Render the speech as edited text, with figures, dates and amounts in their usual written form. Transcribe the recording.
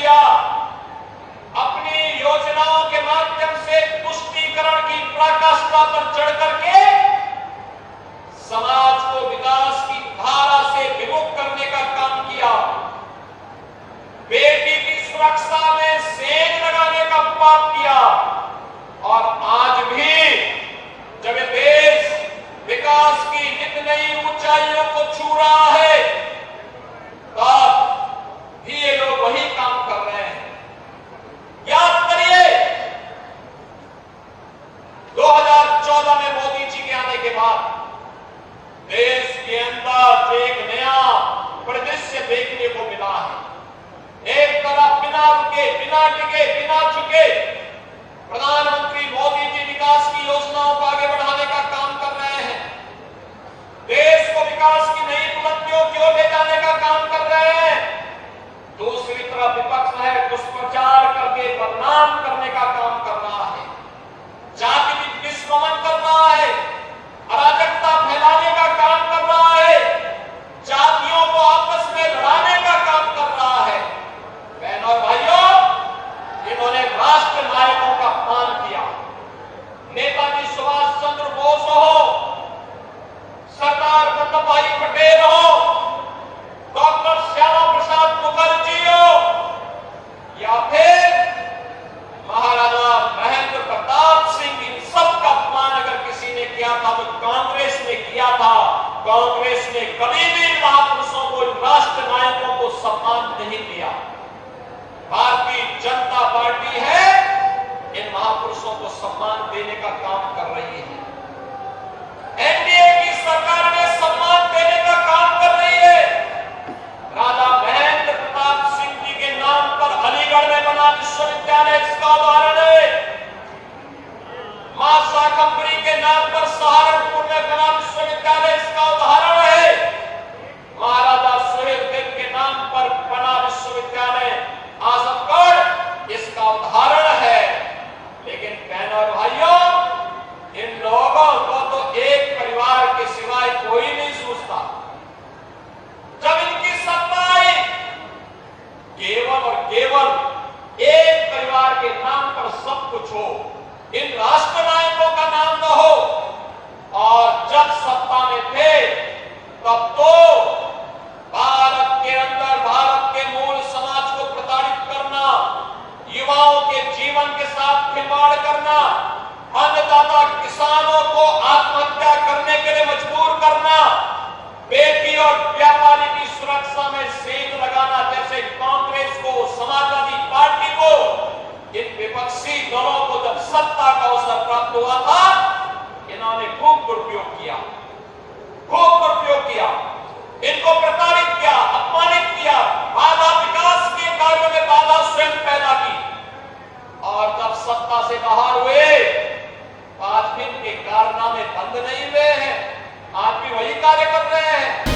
किया। अपनी योजनाओं के माध्यम से तुष्टीकरण की पराकाष्ठा पर चढ़ करके समाज को विकास की धारा से विमुख करने का काम किया। बेटी की सुरक्षा में सेंध लगाने का पाप किया। और आज भी जब ये देश विकास की नित नई ऊंचाइयों को छू रहा है, तब भी ये लोग वही काम कर रहे हैं। याद करिए 2014 में मोदी जी के आने के बाद देश के अंदर एक नया परिदृश्य देखने को मिला है। एक तरफ बिना रुके, बिना टिके, बिना झुके प्रधानमंत्री मोदी जी विकास की योजनाओं को आगे बढ़ाने का काम कर रहे हैं। देश को विकास की नई बुलंदियों की ओर ले जाने का काम कर रहे हैं। दूसरी तरफ विपक्ष है दुष्प्रचार करके बदनाम करने का काम कर रहा है, जाति विस्मरण कर रहा है, अराजकता फैलाने का काम कर रहा है, जातियों को आपस में लड़ाने का काम कर रहा है। बहनों और भाइयों, इन्होंने राष्ट्र नायकों का अपमान किया। नेताजी सुभाष चंद्र बोस हो, सरदार वल्लभ भाई पटेल हो, डॉक्टर श्यामा प्रसाद मुखर्जी हो, या फिर महाराजा महेंद्र प्रताप सिंह, इन सब का अपमान अगर किसी ने किया था तो कांग्रेस ने किया था। कांग्रेस ने कभी भी महापुरुषों को, राष्ट्र नायकों को सम्मान नहीं दिया। भारतीय जनता पार्टी है इन महापुरुषों को सम्मान देने का काम कर रही है। एनडीए की सरकार में सम्मान देने का काम कर रही है। राजा महेंद्र प्रताप सिंह जी के नाम पर अलीगढ़ में बना विश्वविद्यालय इसका उदाहरण है। मां शाकंभरी के नाम पर सहारनपुर में बना विश्वविद्यालय इसका उदाहरण है। महाराजा सुहेलदेव के नाम पर बना विश्वविद्यालय आजमगढ़ इसका उदाहरण है। लेकिन बहनों और भाइयों, इन लोगों को तो एक परिवार के सिवाय कोई नहीं सोचता। जब इनकी सत्ता आई, केवल और केवल एक परिवार के नाम पर सब कुछ हो, इन राष्ट्र नायकों का नाम न हो। और जब सत्ता में थे तब तो भारत के अंदर भारत के मूल समाज को प्रताड़ित करना, युवाओं के जीवन के साथ खिलवाड़ करना, अन्नदाता किसानों को आत्महत्या करने के लिए मजबूर करना, बेटी और व्यापारी की सुरक्षा में सेंध लगाना, जैसे कांग्रेस को, समाजवादी पार्टी को, इन विपक्षी दलों को जब सत्ता का अवसर प्राप्त हुआ था, इन्होंने खूब दुरुपयोग किया, खूब दुरुपयोग किया, इनको प्रताड़ित किया, अपमानित किया, बाधा, विकास के कार्यों में बाधा स्वयं पैदा की। और जब सत्ता से बाहर हुए, आज भी इनके कारनामे बंद नहीं हुए हैं, आज भी वही कार्य कर रहे हैं।